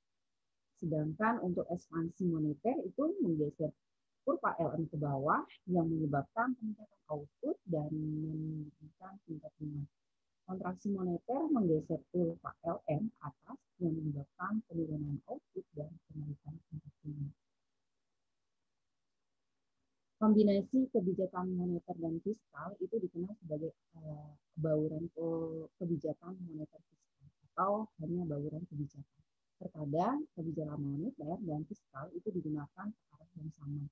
S3: Sedangkan untuk ekspansi moneter itu menggeser kurva LM ke bawah, yang menyebabkan peningkatan output dan menurunkan tingkat bunga. Kontraksi moneter menggeser kurva LM ke atas, yang menyebabkan penurunan output dan kenaikan tingkat bunga. Kombinasi kebijakan moneter dan fiskal itu dikenal sebagai bauran kebijakan moneter fiskal atau hanya bauran kebijakan. Terkadang kebijakan moneter dan fiskal itu digunakan ke arah yang sama.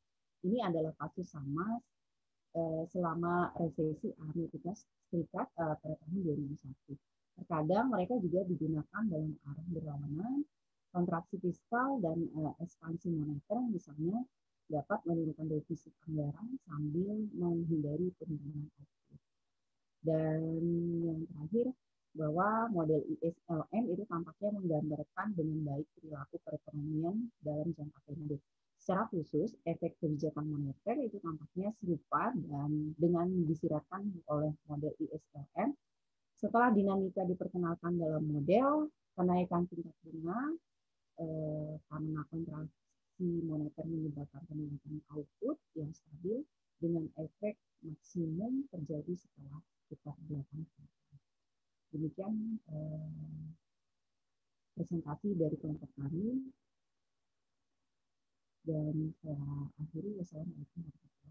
S3: Ini adalah kasus sama selama resesi Amerika Serikat pada tahun 2001. Terkadang mereka juga digunakan dalam arah berlawanan. Kontraksi fiskal dan ekspansi moneter misalnya dapat menurunkan defisit anggaran sambil menghindari penurunan output. Dan yang terakhir, bahwa model ISLM itu tampaknya menggambarkan dengan baik perilaku perekonomian dalam jangka pendek. Secara khusus, efek kebijakan moneter itu tampaknya serupa dan dengan disiratkan oleh model ISLM. Setelah dinamika diperkenalkan dalam model, kenaikan tingkat bunga karena kontraksi moneter menyebabkan peningkatan output yang stabil dengan efek maksimum terjadi setelah sekitar 8 tahun. Demikian presentasi dari kelompok kami, dan saya akhiri. Wassalamualaikum warahmatullahi wabarakatuh.